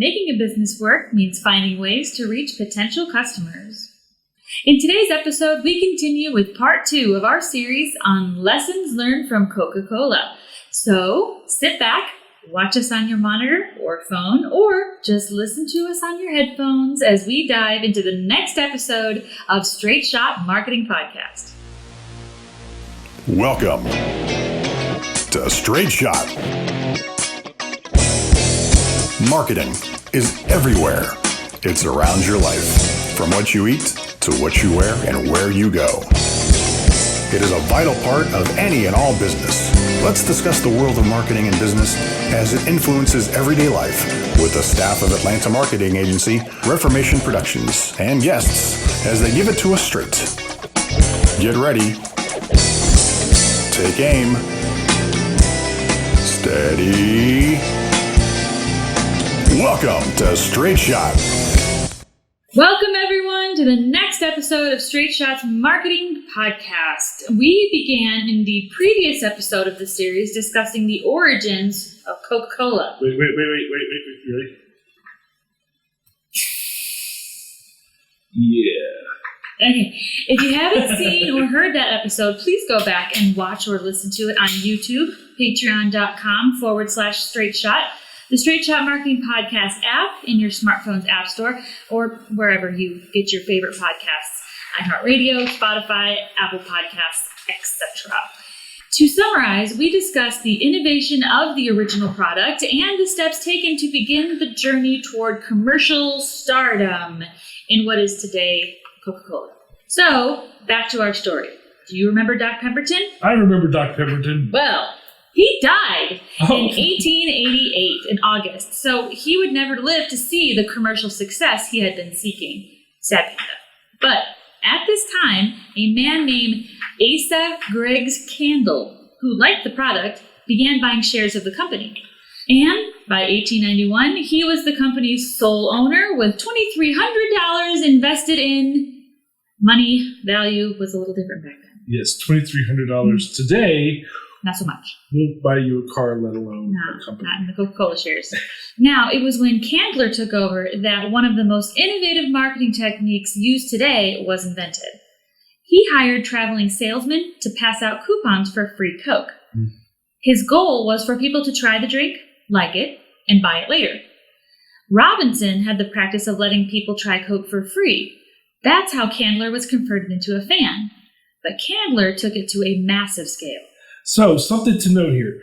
Making a business work means finding ways to reach potential customers. In today's episode, we continue with part 2 of our series on lessons learned from Coca-Cola. So sit back, watch us on your monitor or phone, or just listen to us on your headphones as we dive into the next episode of Straight Shot Marketing Podcast. Welcome to Straight Shot. Marketing is everywhere. It's around your life, from what you eat to what you wear and where you go. It is a vital part of any and all business. Let's discuss the world of marketing and business as it influences everyday life with the staff of Atlanta marketing agency Reformation Productions and guests as they give it to us straight. Get ready. Take aim. Steady. Welcome to Straight Shot. Welcome, everyone, to the next episode of Straight Shot's Marketing Podcast. We began in the previous episode of the series discussing the origins of Coca-Cola. Wait. You ready? Yeah. Okay. If you haven't seen or heard that episode, please go back and watch or listen to it on YouTube, patreon.com/Straight Shot. The Straight Shot Marketing Podcast app in your smartphone's app store or wherever you get your favorite podcasts, iHeartRadio, Spotify, Apple Podcasts, etc. To summarize, we discussed the innovation of the original product and the steps taken to begin the journey toward commercial stardom in what is today Coca-Cola. So, back to our story. Do you remember Doc Pemberton? I remember Doc Pemberton. Well, he died in 1888 in August, so he would never live to see the commercial success he had been seeking. Sad panda. But at this time, a man named Asa Griggs Candle, who liked the product, began buying shares of the company. And by 1891, he was the company's sole owner with $2,300 invested in money. Value was a little different back then. Yes, $2,300 today. Not so much. Won't buy you a car, let alone a company. Not in the Coca-Cola shares. Now, it was when Candler took over that one of the most innovative marketing techniques used today was invented. He hired traveling salesmen to pass out coupons for free Coke. His goal was for people to try the drink, like it, and buy it later. Robinson had the practice of letting people try Coke for free. That's how Candler was converted into a fan. But Candler took it to a massive scale. So, something to note here.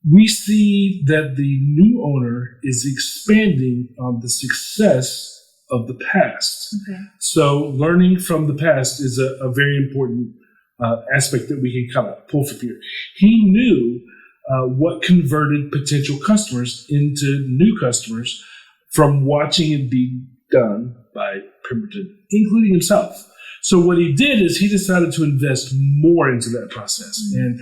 We see that the new owner is expanding on the success of the past. Okay. So, learning from the past is a very important aspect that we can kind of pull from here. He knew what converted potential customers into new customers from watching it be done by Pemberton, including himself. So what he did is he decided to invest more into that process and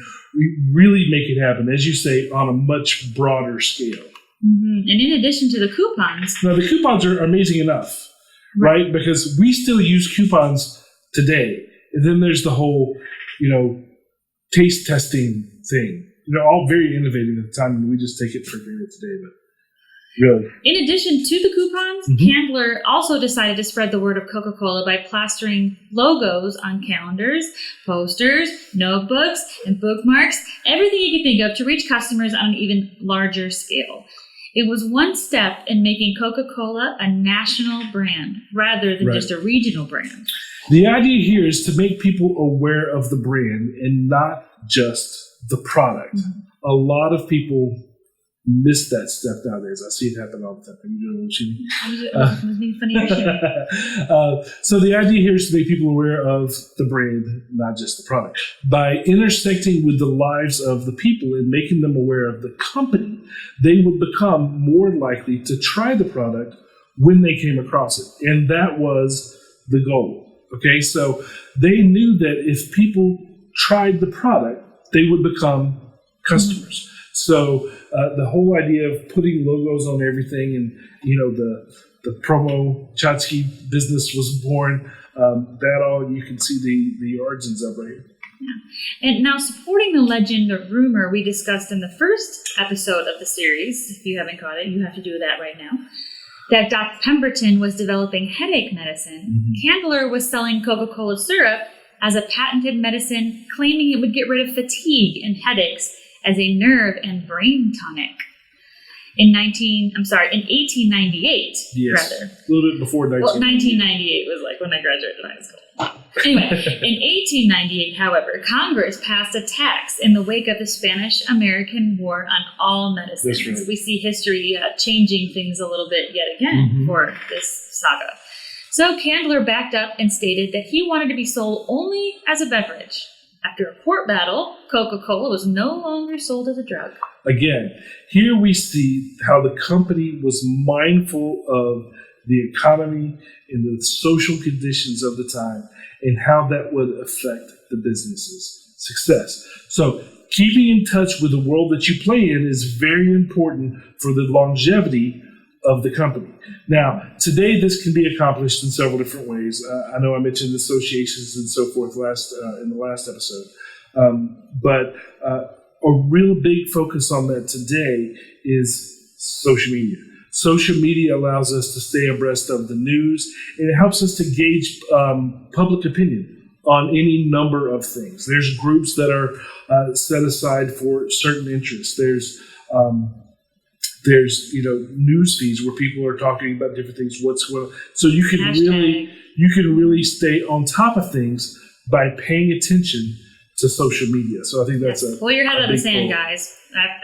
really make it happen, as you say, on a much broader scale. And in addition to the coupons... Now, the coupons are amazing enough, right? Because we still use coupons today. And then there's the whole, taste testing thing. All very innovative at the time, and we just take it for granted today, but really. In addition to the coupons, Candler also decided to spread the word of Coca-Cola by plastering logos on calendars, posters, notebooks, and bookmarks, everything you could think of to reach customers on an even larger scale. It was one step in making Coca-Cola a national brand rather than just a regional brand. The idea here is to make people aware of the brand and not just the product. A lot of people miss that step nowadays. I see it happen all the time. You know what I'm It was funny. So the idea here is to make people aware of the brand, not just the product. By intersecting with the lives of the people and making them aware of the company, they would become more likely to try the product when they came across it. And that was the goal. Okay, so they knew that if people tried the product, they would become customers. So the whole idea of putting logos on everything and, the promo Chotsky business was born. That all you can see the origins of right here. Yeah. And now, supporting the legend or rumor we discussed in the first episode of the series, if you haven't caught it, you have to do that right now, that Doc Pemberton was developing headache medicine, Candler was selling Coca-Cola syrup as a patented medicine, claiming it would get rid of fatigue and headaches as a nerve and brain tonic. In 1898, yes, rather. A little bit before 1998. Well, 1998 was like when I graduated high school. Anyway, in 1898, however, Congress passed a tax in the wake of the Spanish-American War on all medicines. That's right. We see history changing things a little bit yet again for this saga. So Candler backed up and stated that he wanted to be sold only as a beverage. After a court battle, Coca-Cola was no longer sold as a drug. Again, here we see how the company was mindful of the economy and the social conditions of the time and how that would affect the business's success. So keeping in touch with the world that you play in is very important for the longevity of the company. Now, today this can be accomplished in several different ways. I know I mentioned associations and so forth in the last episode, but a real big focus on that today is social media. Social media allows us to stay abreast of the news, and it helps us to gauge public opinion on any number of things. There's groups that are set aside for certain interests. There's news feeds where people are talking about different things. What's going on. So you can really stay on top of things by paying attention to social media. So I think that's pull your head out of the sand, guys.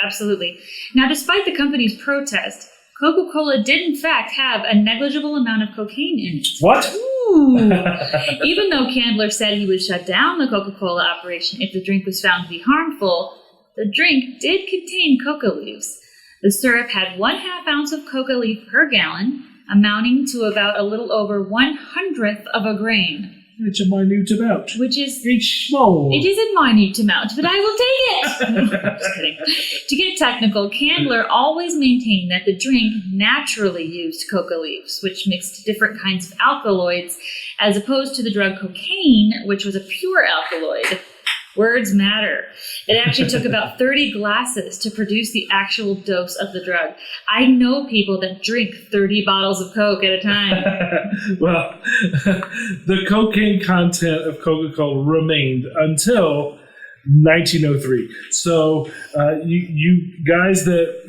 Absolutely. Now, despite the company's protest, Coca-Cola did in fact have a negligible amount of cocaine in it. What? Ooh. Even though Candler said he would shut down the Coca-Cola operation if the drink was found to be harmful, the drink did contain coca leaves. The syrup had 1/2 ounce of coca leaf per gallon, amounting to about a little over 1/100th of a grain. It's a minute amount. Which is... It's small. It is a minute amount, but I will take it! Just kidding. To get technical, Candler always maintained that the drink naturally used coca leaves, which mixed different kinds of alkaloids, as opposed to the drug cocaine, which was a pure alkaloid. Words matter. It actually took about 30 glasses to produce the actual dose of the drug. I know people that drink 30 bottles of Coke at a time. Well, the cocaine content of Coca-Cola remained until 1903. So you guys that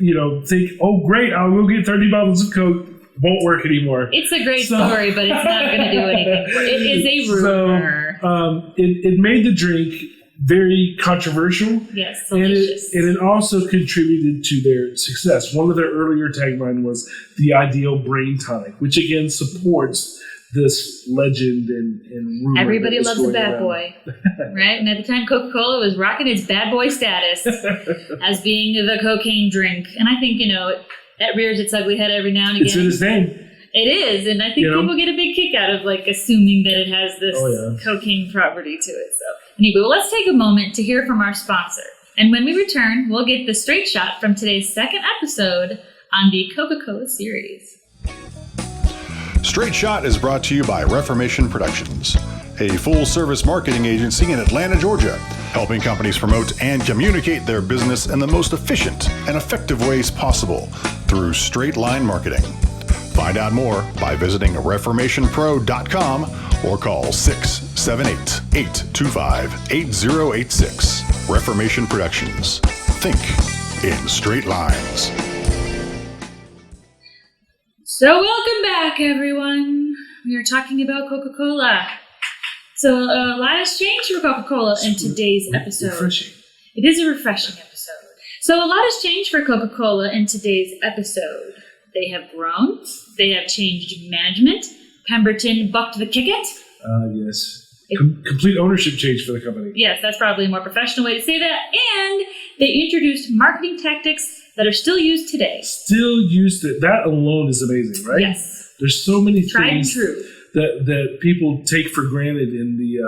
think, oh great, I'll go get 30 bottles of Coke, won't work anymore. It's a great story, but it's not going to do anything for it. It is a rumor. So it made the drink very controversial. Yes, delicious. And it also contributed to their success. One of their earlier tagline was the ideal brain tonic, which again supports this legend and rumor. Everybody loves a bad boy, right? And at the time, Coca-Cola was rocking its bad boy status as being the cocaine drink. And I think, that rears its ugly head every now and again. It's in its name. It is, and I think people get a big kick out of assuming that it has this cocaine property to it. So anyway, let's take a moment to hear from our sponsor. And when we return, we'll get the straight shot from today's second episode on the Coca-Cola series. Straight Shot is brought to you by Reformation Productions, a full-service marketing agency in Atlanta, Georgia, helping companies promote and communicate their business in the most efficient and effective ways possible through straight-line marketing. Find out more by visiting reformationpro.com or call 678-825-8086. Reformation Productions. Think in straight lines. So welcome back, everyone. We are talking about Coca-Cola. So a lot has changed for Coca-Cola in today's episode. Refreshing. It is a refreshing episode. So a lot has changed for Coca-Cola in today's episode. They have grown. They have changed management. Pemberton bucked the kick-it. Yes. Complete ownership change for the company. Yes, that's probably a more professional way to say that. And they introduced marketing tactics that are still used today. Still used it. That alone is amazing, right? Yes. There's so many Tried and things true. that people take for granted in the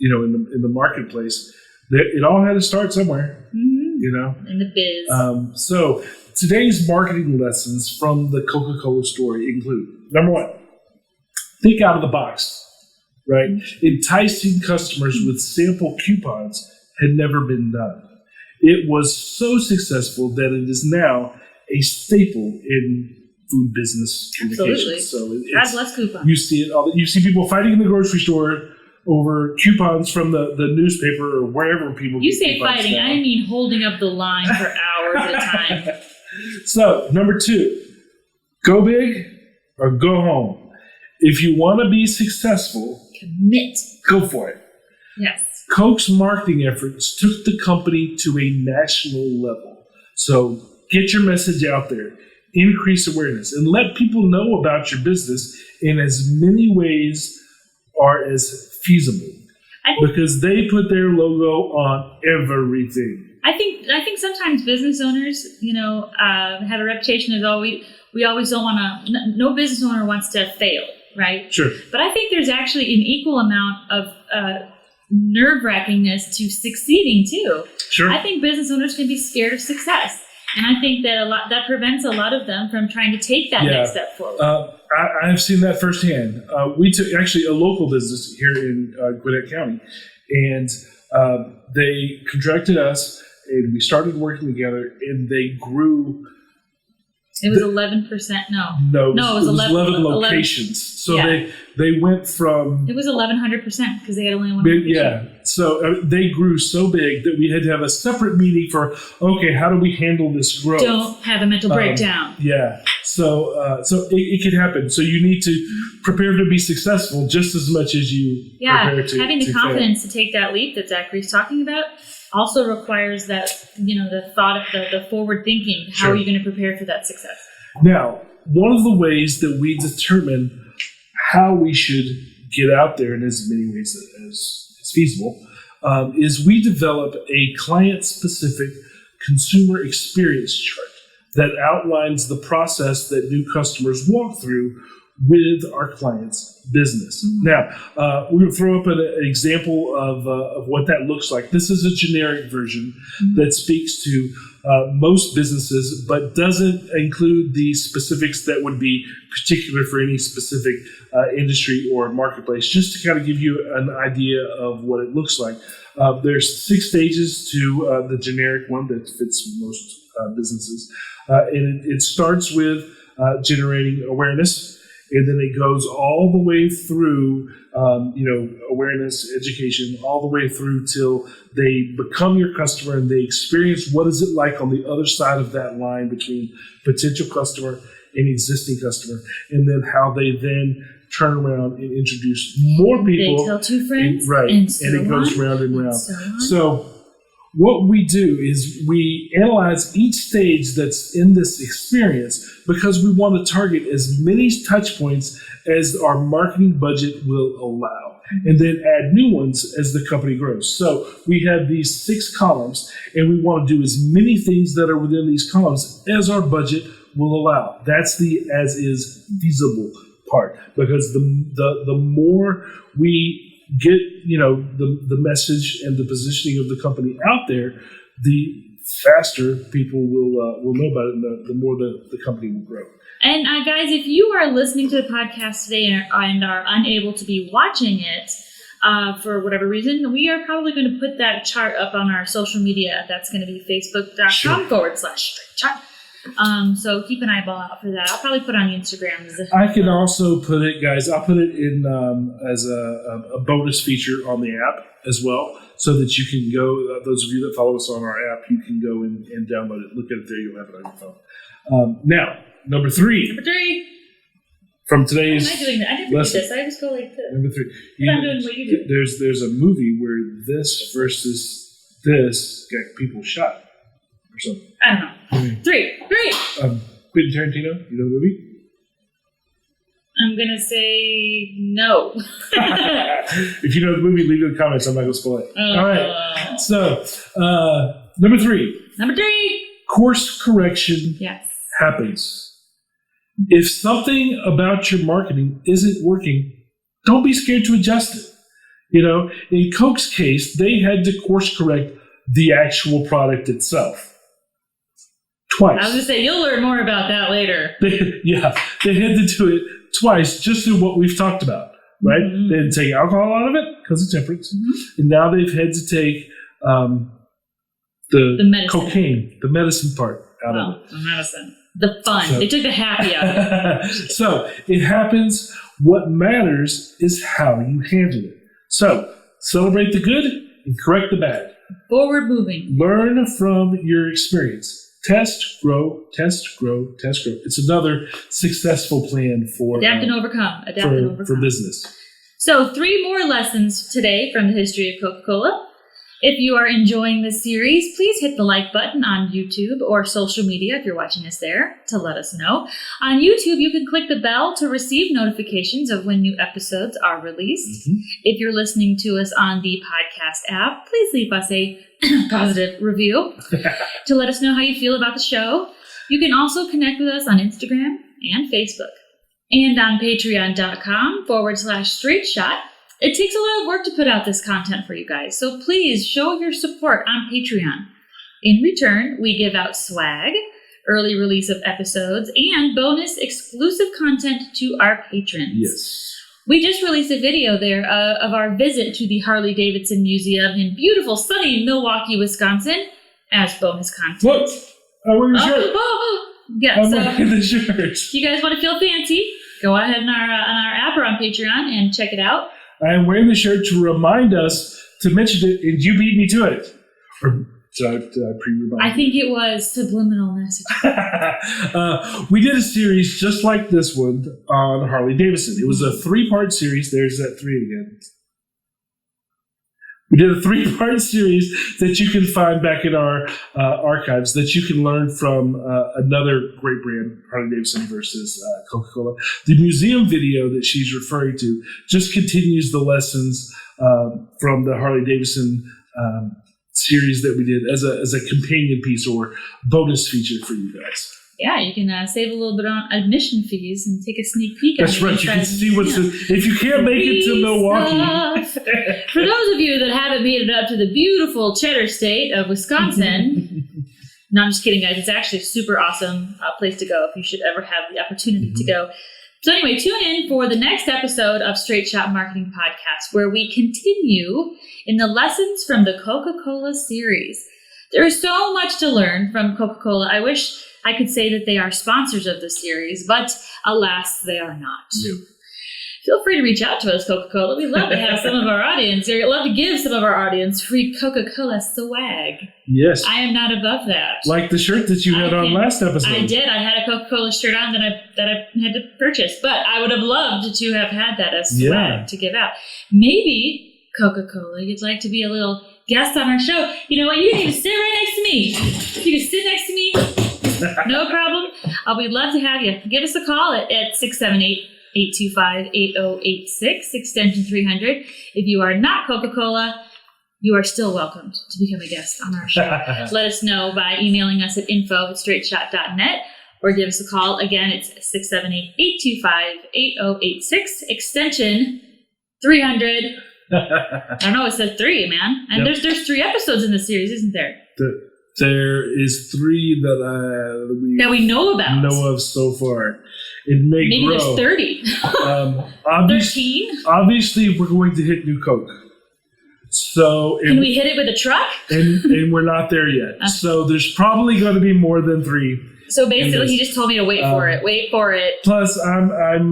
in the marketplace. It all had to start somewhere. In the biz. So today's marketing lessons from the Coca-Cola story include: number one, think out of the box. right? Enticing customers with sample coupons had never been done. It was so successful that it is now a staple in food business communication. Absolutely. So Has less coupons. you see it all. You see people fighting in the grocery store over coupons from the newspaper or wherever people. You get say coupons fighting, now. I mean holding up the line for hours at a time. So, number 2, go big or go home. If you want to be successful, Commit. go for it. Yes. Coke's marketing efforts took the company to a national level. So, get your message out there, increase awareness, and let people know about your business in as many ways are as feasible. Because they put their logo on everything. I think sometimes business owners, have a reputation of we always don't want to. No business owner wants to fail, right? Sure. But I think there's actually an equal amount of nerve-wrackingness to succeeding too. Sure. I think business owners can be scared of success, and I think that prevents a lot of them from trying to take that next step forward. I've seen that firsthand. We took actually a local business here in Gwinnett County, and they contracted us, and we started working together, and they grew. It was 11%. No, it was 11 locations. So they went from. It was 1,100% because they had only one. Yeah. So they grew so big that we had to have a separate meeting for, okay, how do we handle this growth? Don't have a mental breakdown. Yeah. So it could happen. So you need to prepare to be successful just as much as you prepare to having the to confidence fail. to take that leap that Zachary's talking about also requires that, the thought of the forward thinking. How Sure. are you going to prepare for that success? Now, one of the ways that we determine how we should get out there in as many ways as feasible is we develop a client-specific consumer experience chart that outlines the process that new customers walk through with our client's business. Mm-hmm. Now, we're going to throw up an example of what that looks like. This is a generic version that speaks to most businesses, but doesn't include the specifics that would be particular for any specific industry or marketplace, just to kind of give you an idea of what it looks like. There's 6 stages to the generic one that fits most businesses. And it starts with generating awareness. And then it goes all the way through, awareness, education, all the way through till they become your customer and they experience what is it like on the other side of that line between potential customer and existing customer, and then how they then turn around and introduce more people. They tell 2 friends, and so it goes on, round and round. So what we do is we analyze each stage that's in this experience because we want to target as many touch points as our marketing budget will allow, and then add new ones as the company grows. So we have these 6 columns, and we want to do as many things that are within these columns as our budget will allow. That's the as is feasible part, because the more we get the message and the positioning of the company out there, the faster people will know about it, and the more the company will grow. And guys, if you are listening to the podcast today and are unable to be watching it for whatever reason, we are probably going to put that chart up on our social media. That's going to be facebook.com/chart. So keep an eyeball out for that. I'll probably put it on Instagram. I can also put it, guys, I'll put it in as a bonus feature on the app as well, so that you can go, those of you that follow us on our app, you can go and download it. Look at it there. You'll have it on your phone. Now, number 3. Number 3. From today's Am I doing that? I never do this. I just go like this. Number 3. I'm doing what you do. There's a movie where this versus this got people shot or something. I don't know. 3. Quentin Tarantino, you know the movie? I'm going to say no. If you know the movie, leave it in the comments. I'm not going to spoil it. All right. So, number 3. Number 3. Course correction happens. If something about your marketing isn't working, don't be scared to adjust it. In Coke's case, they had to course correct the actual product itself. Twice. I was going to say, you'll learn more about that later. They had to do it twice, just through what we've talked about. right? They had to take alcohol out of it because of temperance. And now they've had to take the medicine. cocaine, the medicine part out of it. The medicine. The fun. They took the happy out of it. So it happens. What matters is how you handle it. So celebrate the good and correct the bad. Forward moving. Learn from your experience. Test, grow, test, grow, test, grow. It's another successful plan for adapt and overcome. Adapt and overcome. For business. So 3 more lessons today from the history of Coca-Cola. If you are enjoying this series, please hit the like button on YouTube or social media if you're watching us there to let us know. On YouTube, you can click the bell to receive notifications of when new episodes are released. If you're listening to us on the podcast app, please leave us a positive review to let us know how you feel about the show. You can also connect with us on Instagram and Facebook. And on patreon.com/straightshot. It takes a lot of work to put out this content for you guys, so please show your support on Patreon. In return, we give out swag, early release of episodes, and bonus exclusive content to our patrons. Yes. We just released a video there of our visit to the Harley-Davidson Museum in beautiful, sunny Milwaukee, Wisconsin, as bonus content. What? I'm wearing a shirt. Yeah, I'm wearing the shirt. If you guys want to feel fancy, go ahead on our app or on Patreon and check it out. I am wearing the shirt to remind us to mention it, and you beat me to it. Or did I pre-remind I think it was subliminal message. We did a series just like this one on Harley-Davidson. It was a 3-part series. There's that 3 again. We did a 3-part series that you can find back in our archives that you can learn from another great brand, Harley-Davidson versus Coca-Cola. The museum video that she's referring to just continues the lessons from the Harley-Davidson series that we did as a companion piece or bonus feature for you guys. Yeah, you can save a little bit on admission fees and take a sneak peek. That's right. You can see what's if you can't make it to Milwaukee. For those of you that haven't made it up to the beautiful cheddar state of Wisconsin, no, I'm just kidding, guys. It's actually a super awesome place to go if you should ever have the opportunity to go. So anyway, tune in for the next episode of Straight Shot Marketing Podcast, where we continue in the lessons from the Coca-Cola series. There is so much to learn from Coca-Cola. I wish I could say that they are sponsors of the series, but alas, they are not. No. Feel free to reach out to us, Coca-Cola. We'd love to have some of our audience, or we'd love to give some of our audience free Coca-Cola swag. Yes. I am not above that. Like the shirt that you had on last episode. I did. I had a Coca-Cola shirt on that I had to purchase, but I would have loved to have had that as swag to give out. Maybe, Coca-Cola, you'd like to be a little guest on our show. You know what? You can sit right next to me. You can sit next to me. No problem. We'd love to have you. Give us a call at 678-825-8086, extension 300. If you are not Coca-Cola, you are still welcomed to become a guest on our show. Let us know by emailing us at info@straightshot.net or give us a call. Again, it's 678-825-8086, extension 300. I don't know, it said 3, man. And there's 3 episodes in the series, isn't there? There is 3 that we know about. Know of so far. It may Maybe grow. There's 30. 13? Obviously, we're going to hit New Coke. So can we hit it with a truck? and we're not there yet. So there's probably going to be more than 3. So basically, he just told me to wait for it. Wait for it. Plus, I'm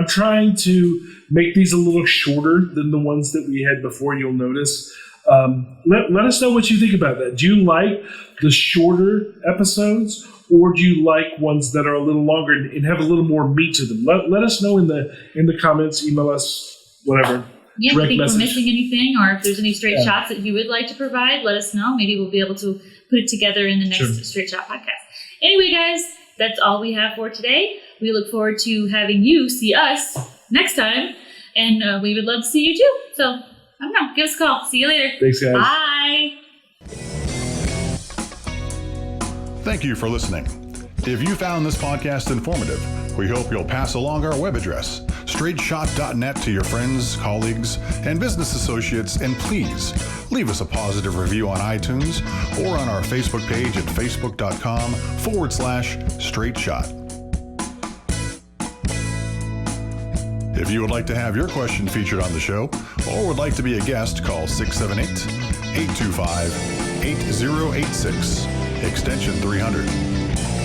trying to make these a little shorter than the ones that we had before. You'll notice. Let us know what you think about that. Do you like the shorter episodes, or do you like ones that are a little longer and have a little more meat to them? Let us know in the comments. Email us, whatever. Yeah, if you think we're missing anything, or if there's any straight shots that you would like to provide, let us know. Maybe we'll be able to put it together in the next Straight Shot podcast. Anyway, guys, that's all we have for today. We look forward to having you see us next time, and we would love to see you too. So, I don't know. Give us a call. See you later. Thanks, guys. Bye. Thank you for listening. If you found this podcast informative, we hope you'll pass along our web address, straightshot.net, to your friends, colleagues, and business associates, and please leave us a positive review on iTunes or on our Facebook page at facebook.com/straightshot. If you would like to have your question featured on the show or would like to be a guest, call 678-825-8086, extension 300.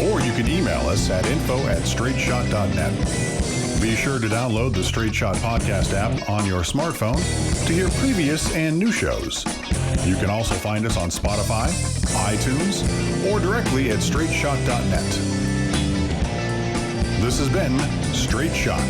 Or you can email us at info@straightshot.net. Be sure to download the Straight Shot Podcast app on your smartphone to hear previous and new shows. You can also find us on Spotify, iTunes, or directly at straightshot.net. This has been Straight Shot.